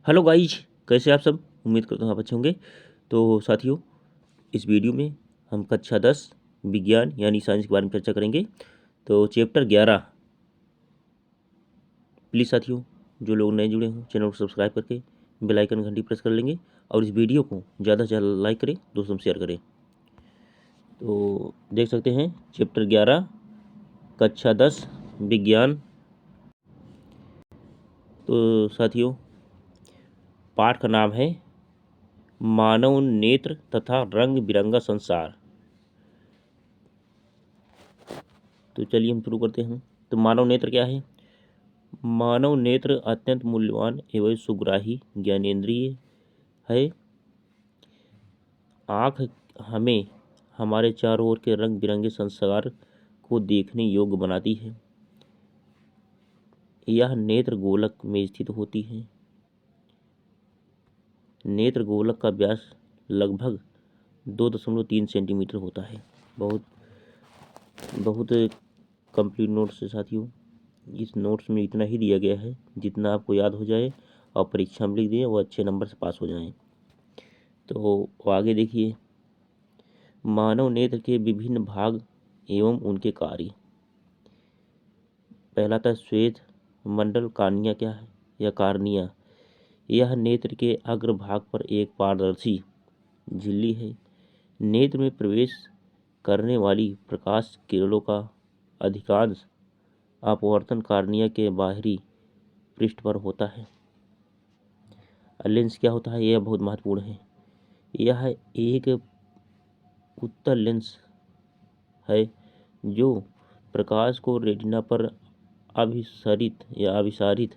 Hello guys, कैसे आप सब। उम्मीद करता हूँ आप अच्छे होंगे। तो साथियों, इस वीडियो में हम कक्षा 10 विज्ञान यानी साइंस के बारे में चर्चा करेंगे। तो चैप्टर 11। प्लीज़ साथियों, जो लोग नए जुड़े हों चैनल को सब्सक्राइब करके बेल आइकन घंटी प्रेस कर लेंगे और इस वीडियो को ज़्यादा से ज़्यादा लाइक करें, दोस्तों में शेयर करें। तो देख सकते हैं चैप्टर 11 कक्षा 10 विज्ञान। तो साथियों, पाठ का नाम है मानव नेत्र तथा रंग बिरंगा संसार। तो चलिए हम शुरू करते हैं। तो मानव नेत्र क्या है? मानव नेत्र अत्यंत मूल्यवान एवं सुग्राही ज्ञानेंद्रिय है। आँख हमें हमारे चारों ओर के रंग बिरंगे संसार को देखने योग्य बनाती है। यह नेत्र गोलक में स्थित होती है। नेत्र गोलक का व्यास लगभग 2.3 सेंटीमीटर होता है। बहुत बहुत कंप्लीट नोट्स है साथियों। इस नोट्स में इतना ही दिया गया है जितना आपको याद हो जाए और परीक्षा में लिख दें वो अच्छे नंबर से पास हो जाएं। तो आगे देखिए, मानव नेत्र के विभिन्न भाग एवं उनके कार्य। पहला था श्वेत मंडल कार्निया। क्या है यह? कार्निया यह नेत्र के अग्रभाग पर एक पारदर्शी झिल्ली है। नेत्र में प्रवेश करने वाली प्रकाश किरणों का अधिकांश अपवर्तन कार्निया के बाहरी पृष्ठ पर होता है। लेंस क्या होता है? यह बहुत महत्वपूर्ण है। यह एक उत्तल लेंस है जो प्रकाश को रेटिना पर अभिसरित या अभिसारित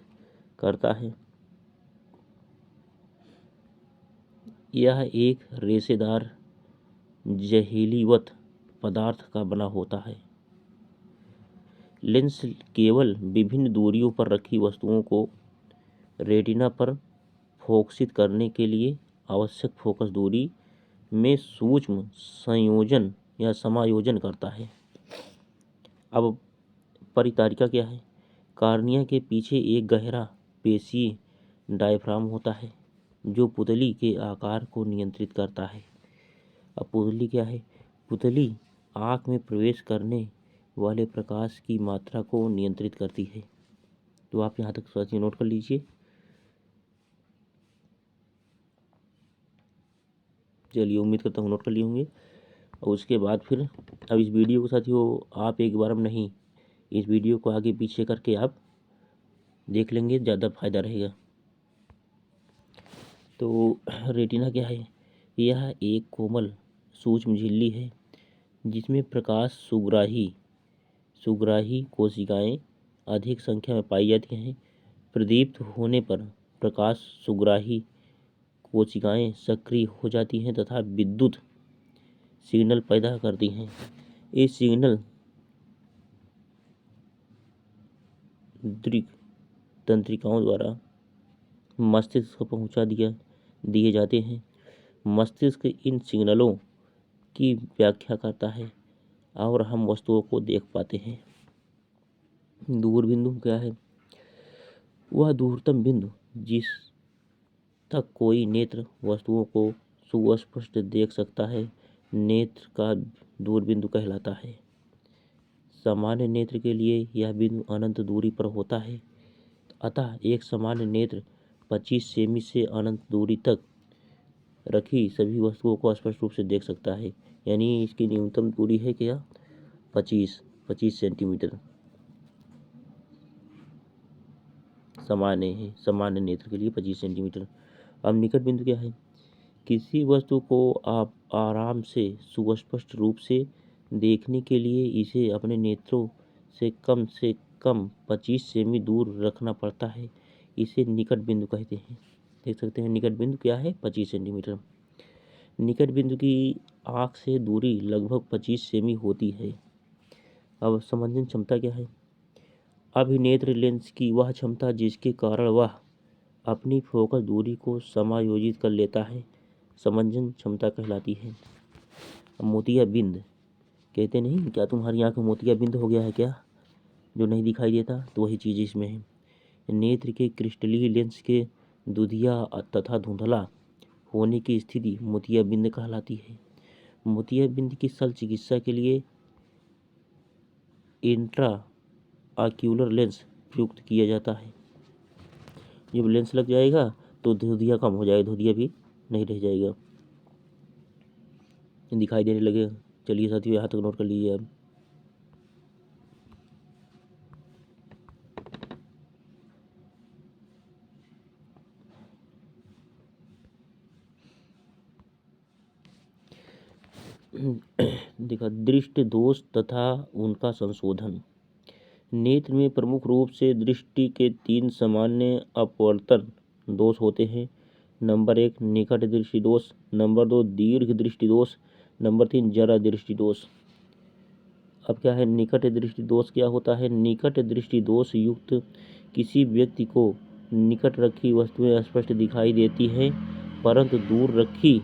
करता है। यह एक रेशेदार जहेलीवत पदार्थ का बना होता है। लेंस केवल विभिन्न दूरियों पर रखी वस्तुओं को रेटिना पर फोकसित करने के लिए आवश्यक फोकस दूरी में सूक्ष्म संयोजन या समायोजन करता है। अब परितारिका क्या है? कार्निया के पीछे एक गहरा पेशीय डायफ्राम होता है जो पुतली के आकार को नियंत्रित करता है। अब पुतली क्या है? पुतली आँख में प्रवेश करने वाले प्रकाश की मात्रा को नियंत्रित करती है। तो आप यहाँ तक साथियों नोट कर लीजिए। चलिए, उम्मीद करता हूँ नोट कर लिए होंगे। और उसके बाद फिर अब इस वीडियो को साथियों आप एक बार में नहीं, इस वीडियो को आगे पीछे करके आप देख लेंगे, ज़्यादा फायदा रहेगा। तो रेटिना क्या है? यह एक कोमल सूक्ष्म झिल्ली है जिसमें प्रकाश सुग्राही कोशिकाएं अधिक संख्या में पाई जाती हैं। प्रदीप्त होने पर प्रकाश सुग्राही कोशिकाएं सक्रिय हो जाती हैं तथा विद्युत सिग्नल पैदा करती हैं। इस सिग्नल दृक तंत्रिकाओं द्वारा मस्तिष्क को पहुंचा दिए जाते हैं। मस्तिष्क इन सिग्नलों की व्याख्या करता है और हम वस्तुओं को देख पाते हैं। दूर बिंदु क्या है? वह दूरतम बिंदु जिस तक कोई नेत्र वस्तुओं को सुस्पष्ट देख सकता है नेत्र का दूरबिंदु कहलाता है। सामान्य नेत्र के लिए यह बिंदु अनंत दूरी पर होता है। अतः एक सामान्य नेत्र 25 सेमी से अनंत दूरी तक रखी सभी वस्तुओं को स्पष्ट रूप से देख सकता है। यानी इसकी न्यूनतम दूरी है क्या? 25 सेंटीमीटर सामान्य नेत्र के लिए 25 सेंटीमीटर। अब निकट बिंदु क्या है? किसी वस्तु को आप आराम से सुस्पष्ट रूप से देखने के लिए इसे अपने नेत्रों से कम 25 सेमी दूर रखना पड़ता है। इसे निकट बिंदु कहते हैं। देख सकते हैं निकट बिंदु क्या है? 25 सेंटीमीटर। निकट बिंदु की आँख से दूरी लगभग 25 सेमी होती है। अब समंजन क्षमता क्या है? अभिनेत्र लेंस की वह क्षमता जिसके कारण वह अपनी फोकस दूरी को समायोजित कर लेता है समंजन क्षमता कहलाती है। मोतिया बिंद कहते नहीं, क्या तुम्हारी आँख में मोतिया बिंद हो गया है क्या, जो नहीं दिखाई देता? तो वही चीज़ इसमें है। नेत्र के क्रिस्टलीय लेंस के दुधिया तथा धुंधला होने की स्थिति मोतियाबिंद कहलाती है। मोतियाबिंद की शल्य चिकित्सा के लिए इंट्रा आक्यूलर लेंस प्रयुक्त किया जाता है। जब लेंस लग जाएगा तो धुंधिया कम हो जाएगा, धुंधिया भी नहीं रह जाएगा, दिखाई देने लगे। चलिए साथियों, यहाँ तक नोट कर लीजिए आप। देखा, दृष्टि दोष तथा उनका संशोधन। नेत्र में प्रमुख रूप से दृष्टि के 3 सामान्य अपवर्तन दोष होते हैं। नंबर 1 निकट दृष्टि दोष, नंबर 2 दीर्घ दृष्टि दोष, नंबर 3 जरा दृष्टि दोष। अब क्या है निकट दृष्टि दोष? क्या होता है? निकट दृष्टि दोष युक्त किसी व्यक्ति को निकट रखी वस्तुएं स्पष्ट दिखाई देती है, परंतु दूर रखी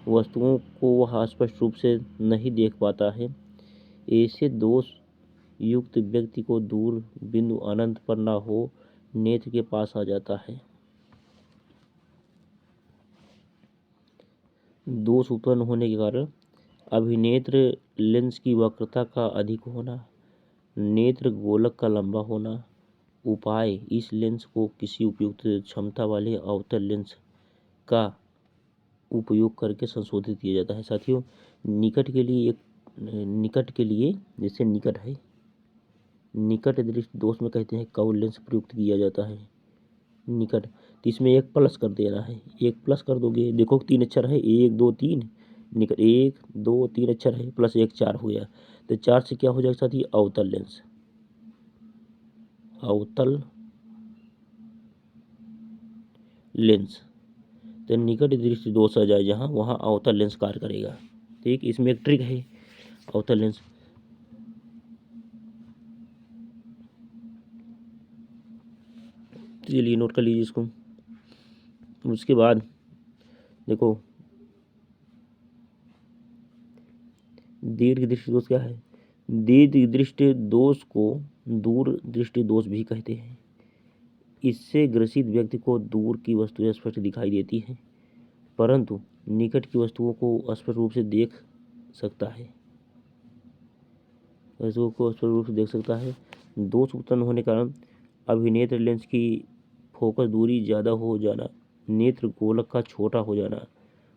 वस्तुओं को वह स्पष्ट रूप से नहीं देख पाता है। ऐसे दोष युक्त व्यक्ति को दूर बिंदु अनंत पर न हो नेत्र के पास आ जाता है। दोष उत्पन्न होने के कारण अभिनेत्र लेंस की वक्रता का अधिक होना, नेत्र गोलक का लंबा होना। उपाय, इस लेंस को किसी उपयुक्त क्षमता वाले अवतल लेंस का उपयोग करके संशोधित किया जाता है। साथियों, निकट के लिए जैसे निकट है, निकट दृष्टि दोष में कहते हैं कव लेंस प्रयुक्त किया जाता है। निकट तो इसमें एक प्लस कर देना है, एक प्लस कर दोगे, देखो 3 अक्षर है, 1 2 3, निकट 1 2 3 अक्षर है, प्लस 1 4 हो गया। तो 4 से क्या हो जाएगा साथी? अवतल लेंस, अवतल लेंस। तो निकट दृष्टि दोष आ जाए जहाँ, वहाँ अवतल लेंस कार्य करेगा। ठीक, इसमें एक ट्रिक है अवतल लेंस। चलिए नोट कर लीजिए इसको। उसके बाद देखो, दीर्घ दृष्टि दोष क्या है? दीर्घ दृष्टि दोष को दूर दृष्टि दोष भी कहते हैं। इससे ग्रसित व्यक्ति को दूर की वस्तुएं स्पष्ट दिखाई देती हैं, परंतु निकट की वस्तुओं को स्पष्ट रूप से देख सकता है, वस्तुओं को स्पष्ट रूप से देख सकता है। दोष उत्पन्न होने के कारण अभिनेत्र लेंस की फोकस दूरी ज़्यादा हो जाना, नेत्र गोलक का छोटा हो जाना।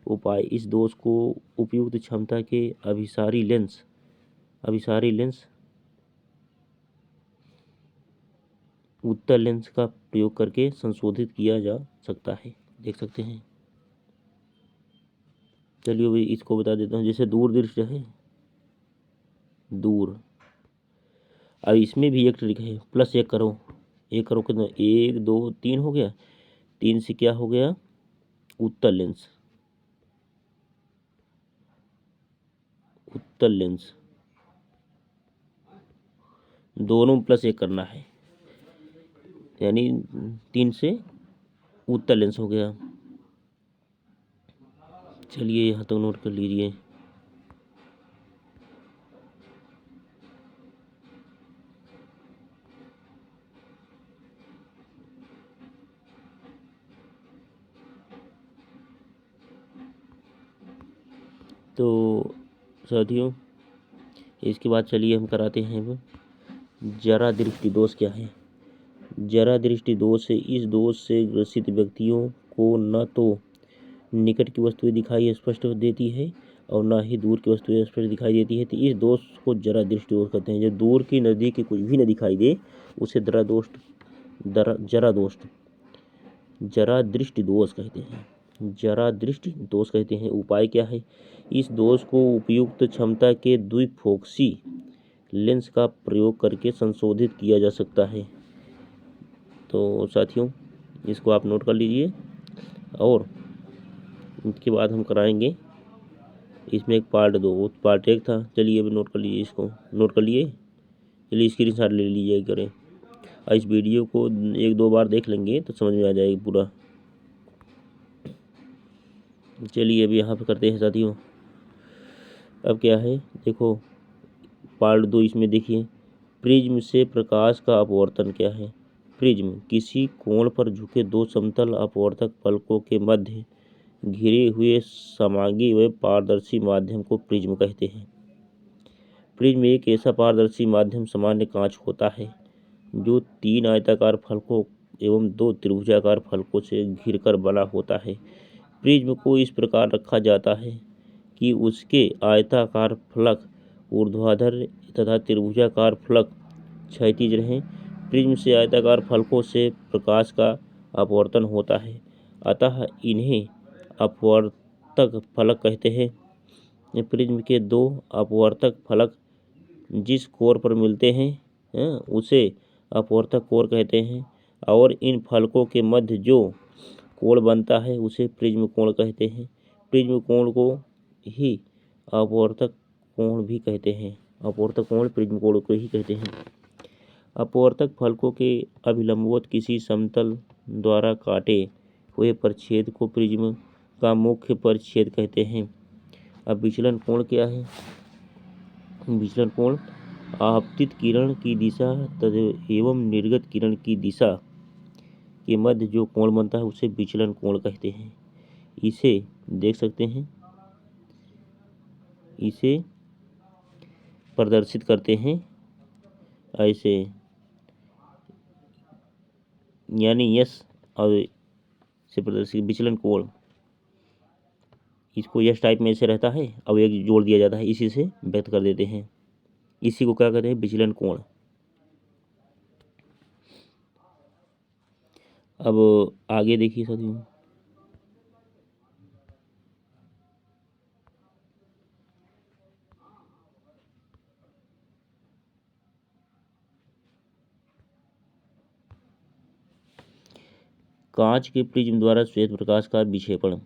उपाय, इस दोष को उपयुक्त क्षमता के अभिसारी लेंस उत्तल लेंस का प्रयोग करके संशोधित किया जा सकता है। देख सकते हैं। चलिए अभी इसको बता देता हूँ। जैसे दूर दृष्टि है, दूर, अब इसमें भी एक ट्रिक है, प्लस 1 करो, 1 करो कितना? 1 2 3 हो गया, 3 से क्या हो गया? उत्तल लेंस, उत्तल लेंस, दोनों में प्लस 1 करना है, यानी 3 से उत्तल लेंस हो गया। चलिए यहाँ तक नोट कर लीजिए। तो साथियों, इसके बाद चलिए हम कराते हैं अब जरा दृष्टि दोष क्या है। जरा दृष्टि दोष है, इस दोष से ग्रसित व्यक्तियों को न तो निकट की वस्तुएं दिखाई स्पष्ट देती है और न ही दूर की वस्तुएं स्पष्ट दिखाई देती है। तो इस दोष को जरा दृष्टि दोष कहते हैं। जब दूर की नज़दीक की कुछ भी न दिखाई दे उसे जरा दृष्टि दोष कहते हैं, जरा दृष्टि दोष कहते हैं। उपाय क्या है? इस दोष को उपयुक्त क्षमता के द्विफोक्सी लेंस का प्रयोग करके संशोधित किया जा सकता है। तो साथियों, इसको आप नोट कर लीजिए। और उसके बाद हम कराएंगे इसमें एक पार्ट 2, पार्ट 1 था। चलिए अभी नोट कर लीजिए, इसको नोट कर लिए। चलिए स्क्रीनशॉट ले लीजिए करें, और इस वीडियो को 1-2 बार देख लेंगे तो समझ में आ जाएगी पूरा। चलिए अभी यहाँ पे करते हैं साथियों। अब क्या है देखो, पार्ट 2 इसमें देखिए, प्रिज्म से प्रकाश का अपवर्तन क्या है। प्रिज्म किसी कोण पर झुके दो समतल अपवर्तक फलकों के मध्य घिरे हुए समांगी व पारदर्शी माध्यम को प्रिज्म कहते हैं। प्रिज्म एक ऐसा पारदर्शी माध्यम सामान्य कांच होता है जो 3 आयताकार फलकों एवं 2 त्रिभुजाकार फलकों से घिरकर बना होता है। प्रिज्म को इस प्रकार रखा जाता है कि उसके आयताकार फलक ऊर्ध्वाधर तथा त्रिभुजाकार फलक क्षैतिज रहें। प्रिज्म से आयताकार फलकों से प्रकाश का अपवर्तन होता है, अतः इन्हें अपवर्तक फलक कहते हैं। प्रिज्म के 2 अपवर्तक फलक जिस कोर पर मिलते हैं उसे अपवर्तक कोर कहते हैं और इन फलकों के मध्य जो कोण बनता है उसे प्रिज्म कोण कहते हैं। प्रिज्म कोण को ही अपवर्तक कोण भी कहते हैं। अपवर्तक कोण प्रिज्म कोण को ही कहते हैं। अपवर्तक फलकों के अभिलंबवत किसी समतल द्वारा काटे हुए परिच्छेद को प्रिज्म का मुख्य परिच्छेद कहते हैं। अब विचलन कोण क्या है? विचलन कोण आपतित किरण की दिशा एवं निर्गत किरण की दिशा के मध्य जो कोण बनता है उसे विचलन कोण कहते हैं। इसे देख सकते हैं, इसे प्रदर्शित करते हैं ऐसे, यानी यश और से प्रदर्शित विचलन कोण, इसको यश टाइप में ऐसे रहता है अब एक जोड़ दिया जाता है, इसी से व्यक्त कर देते हैं। इसी को क्या कहते हैं? विचलन कोण। अब आगे देखिए साथियों, कांच के प्रिज्म द्वारा श्वेत प्रकाश का विक्षेपण,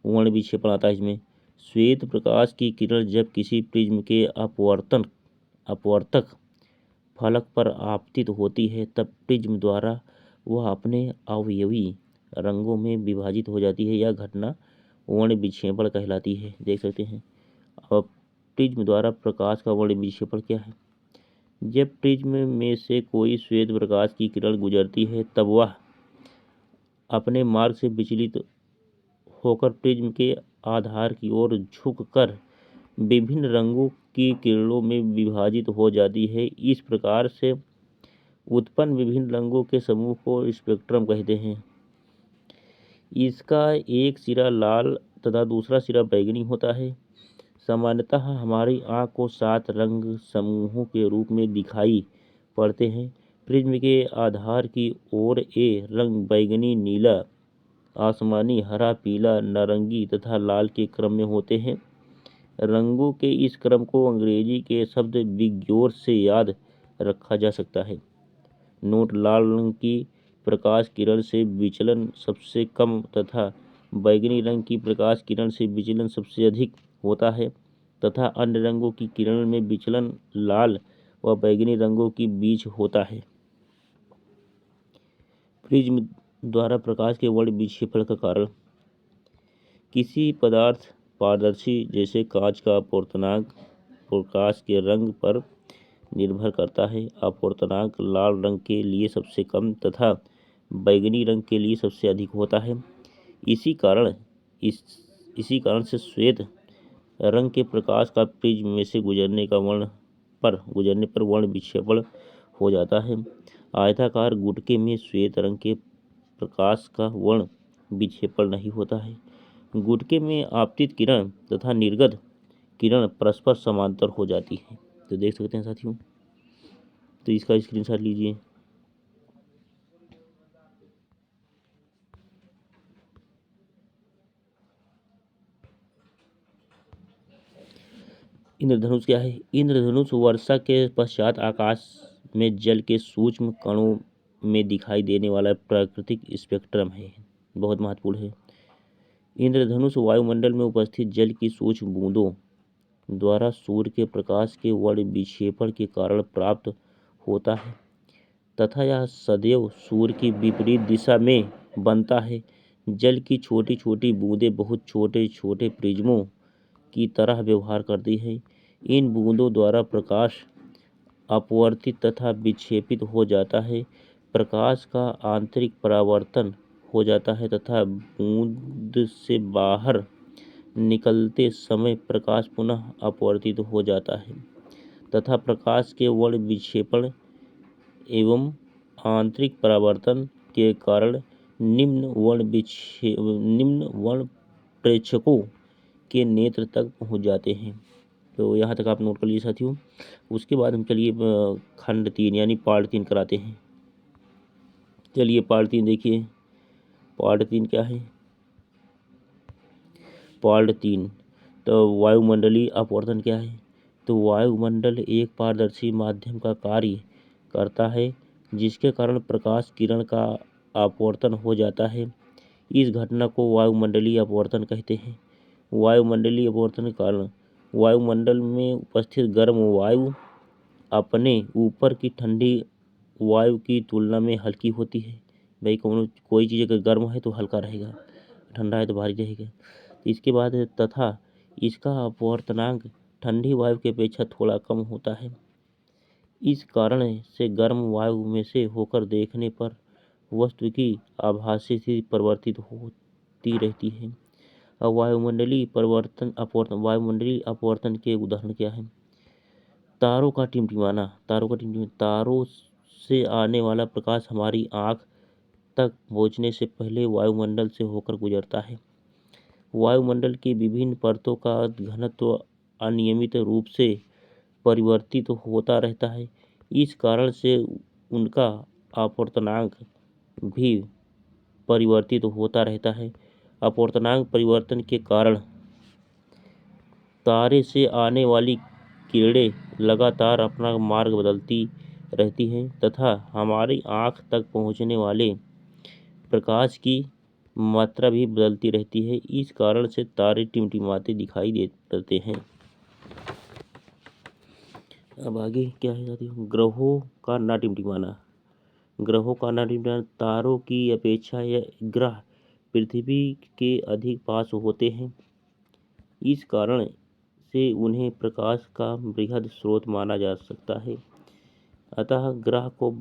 वर्ण विक्षेपण आता है इसमें। श्वेत प्रकाश की किरण जब किसी प्रिज्म के अपवर्तक फलक पर आपतित होती है तब प्रिज्म द्वारा वह अपने अवयवी रंगों में विभाजित हो जाती है। यह घटना वर्ण विक्षेपण कहलाती है। देख सकते हैं। अब प्रिज्म द्वारा प्रकाश का वर्ण विक्षेपण क्या है? जब प्रिज्म में से कोई श्वेत प्रकाश की किरण गुजरती है तब वह अपने मार्ग से विचलित होकर प्रिज्म के आधार की ओर झुककर विभिन्न रंगों की किरणों में विभाजित हो जाती है। इस प्रकार से उत्पन्न विभिन्न रंगों के समूह को स्पेक्ट्रम कहते हैं। इसका एक सिरा लाल तथा दूसरा सिरा बैंगनी होता है। सामान्यतः हमारी आँख को 7 रंग समूहों के रूप में दिखाई पड़ते हैं। प्रिज्म के आधार की ओर ए रंग बैंगनी, नीला, आसमानी, हरा, पीला, नारंगी तथा लाल के क्रम में होते हैं। रंगों के इस क्रम को अंग्रेजी के शब्द विग्योर से याद रखा जा सकता है। नोट: लाल रंग की प्रकाश किरण से विचलन सबसे कम तथा बैंगनी रंग की प्रकाश किरण से विचलन सबसे अधिक होता है तथा अन्य रंगों की किरण में विचलन लाल व बैंगनी रंगों के बीच होता है। प्रिज्म द्वारा प्रकाश के वर्ण विक्षेपण का कारण: किसी पदार्थ पारदर्शी जैसे कांच का अपवर्तनांक प्रकाश के रंग पर निर्भर करता है। अपवर्तनांक लाल रंग के लिए सबसे कम तथा बैंगनी रंग के लिए सबसे अधिक होता है। इसी कारण से श्वेत रंग के प्रकाश का प्रिज्म में से गुजरने पर वर्ण विक्षेपण हो जाता है। आयताकार गुटके में श्वेत रंग के प्रकाश का वर्ण विक्षेपण नहीं होता है। गुटके में आपतित किरण तथा निर्गत किरण परस्पर समांतर हो जाती है। तो देख सकते हैं साथियों, तो इसका स्क्रीनशॉट लीजिए। इंद्रधनुष क्या है? इंद्रधनुष वर्षा के पश्चात आकाश में जल के सूक्ष्म कणों में दिखाई देने वाला प्राकृतिक स्पेक्ट्रम है। बहुत महत्वपूर्ण है। इंद्रधनुष वायुमंडल में उपस्थित जल की सूक्ष्म बूंदों द्वारा सूर्य के प्रकाश के वर्ण विक्षेपण के कारण प्राप्त होता है तथा यह सदैव सूर्य की विपरीत दिशा में बनता है। जल की छोटी छोटी बूंदें बहुत छोटे छोटे प्रिज्मों की तरह व्यवहार करती है। इन बूंदों द्वारा प्रकाश अपवर्तित तथा विक्षेपित हो जाता है। प्रकाश का आंतरिक परावर्तन हो जाता है तथा बूंद से बाहर निकलते समय प्रकाश पुनः अपवर्तित हो जाता है तथा प्रकाश के वर्ण विक्षेपण एवं आंतरिक परावर्तन के कारण निम्न वर्ण प्रेक्षकों के नेत्र तक पहुंच जाते हैं। तो यहाँ तक आप नोट कर लीजिए साथियों। उसके बाद हम चलिए खंड 3 यानी पार्ट 3 कराते हैं। चलिए पार्ट 3 देखिए। पार्ट 3 क्या है? पार्ट 3 तो वायुमंडलीय अपवर्तन क्या है? तो वायुमंडल एक पारदर्शी माध्यम का कार्य करता है जिसके कारण प्रकाश किरण का अपवर्तन हो जाता है। इस घटना को वायुमंडलीय अपवर्तन कहते हैं। वायुमंडलीय अपवर्तन के कारण वायुमंडल में उपस्थित गर्म वायु अपने ऊपर की ठंडी वायु की तुलना में हल्की होती है। भाई कोई चीज़ अगर गर्म है तो हल्का रहेगा, ठंडा है तो भारी रहेगा। इसके बाद तथा इसका अपवर्तनांक ठंडी वायु की अपेक्षा थोड़ा कम होता है। इस कारण से गर्म वायु में से होकर देखने पर वस्तु की आभासी स्थिति परिवर्तित होती रहती है। अब वायुमंडलीय वायुमंडलीय अपवर्तन के उदाहरण क्या है? तारों का टिमटिमाना। तारों से आने वाला प्रकाश हमारी आँख तक पहुँचने से पहले वायुमंडल से होकर गुजरता है। वायुमंडल की विभिन्न परतों का घनत्व अनियमित रूप से परिवर्तित होता रहता है। इस कारण से उनका अपवर्तनांक भी परिवर्तित होता रहता है। अपवर्तनांक परिवर्तन के कारण तारे से आने वाली किरणें लगातार अपना मार्ग बदलती रहती हैं तथा हमारी आँख तक पहुँचने वाले प्रकाश की मात्रा भी बदलती रहती है। इस कारण से तारे टिमटिमाते दिखाई देते हैं। अब आगे क्या है साथियों? ग्रहों का ना टिमटिमाना। ग्रहों का ना टिमटिमाना। तारों की अपेक्षा यह ग्रह पृथ्वी के अधिक पास होते हैं। इस कारण से उन्हें प्रकाश का बृहद स्रोत माना जा सकता है। अतः ग्रह को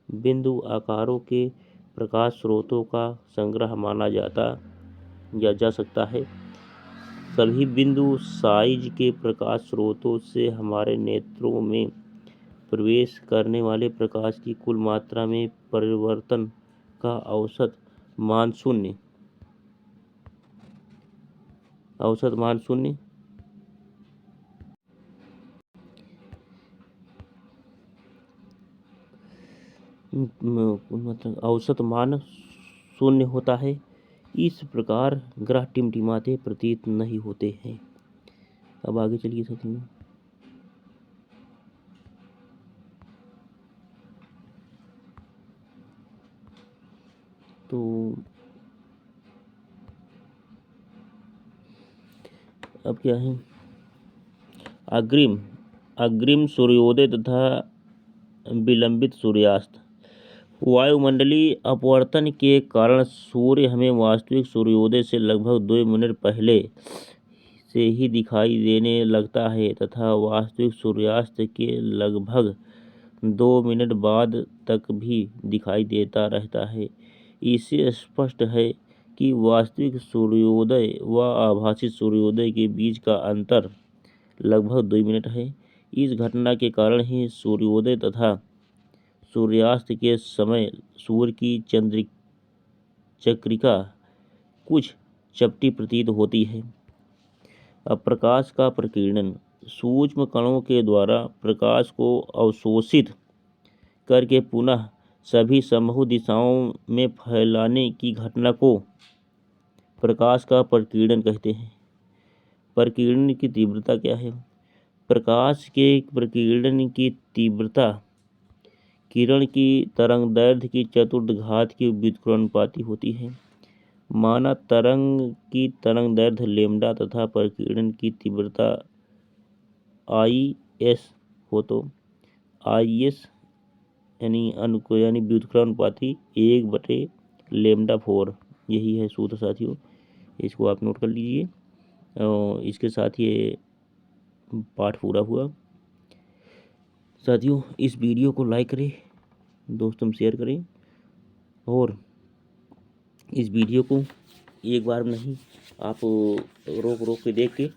बिंदु आकारों के प्रकाश स्रोतों का संग्रह माना जा सकता है। सभी बिंदु साइज के प्रकाश स्रोतों से हमारे नेत्रों में प्रवेश करने वाले प्रकाश की कुल मात्रा में परिवर्तन का औसत मान शून्य होता है। इस प्रकार ग्रह टिमटिमाते प्रतीत नहीं होते हैं। अब आगे चलिए साथियों। तो अब क्या है? अग्रिम सूर्योदय तथा विलंबित सूर्यास्त। वायुमंडलीय अपवर्तन के कारण सूर्य हमें वास्तविक सूर्योदय से लगभग 2 मिनट पहले से ही दिखाई देने लगता है तथा वास्तविक सूर्यास्त के लगभग 2 मिनट बाद तक भी दिखाई देता रहता है। इससे स्पष्ट है कि वास्तविक सूर्योदय व आभासी सूर्योदय के बीच का अंतर लगभग 2 मिनट है। इस घटना के कारण ही सूर्योदय तथा सूर्यास्त के समय सूर्य की चक्रिका कुछ चपटी प्रतीत होती है। अब प्रकाश का प्रकीर्णन। सूक्ष्म कणों के द्वारा प्रकाश को अवशोषित करके पुनः सभी संभव दिशाओं में फैलाने की घटना को प्रकाश का प्रकीर्णन कहते हैं। प्रकीर्णन की तीव्रता क्या है? प्रकाश के प्रकीर्णन की तीव्रता किरण की तरंगदैर्घ्य की चतुर्थ घात की व्युत्क्रमानुपाती होती है। माना तरंग की तरंगदैर्घ्य लैम्डा तथा प्रकीर्णन की तीव्रता IS हो तो IS यानी व्युत्क्रमानुपाती 1/λ4 यही है सूत्र साथियों। इसको आप नोट कर लीजिए। और इसके साथ ये पाठ पूरा हुआ। साथियों इस वीडियो को लाइक करें, दोस्तों में शेयर करें और इस वीडियो को एक बार नहीं आप रोक रोक के देख के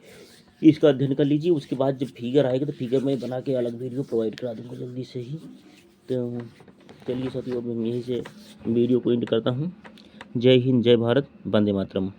इसका अध्ययन कर लीजिए। उसके बाद जब फिगर आएगा तो फिगर में बना के अलग वीडियो प्रोवाइड करा दूँगा जल्दी से ही। तो चलिए साथियों, अब मैं यहीं से वीडियो को एंड करता हूँ। जय हिंद, जय भारत, वंदे मातरम।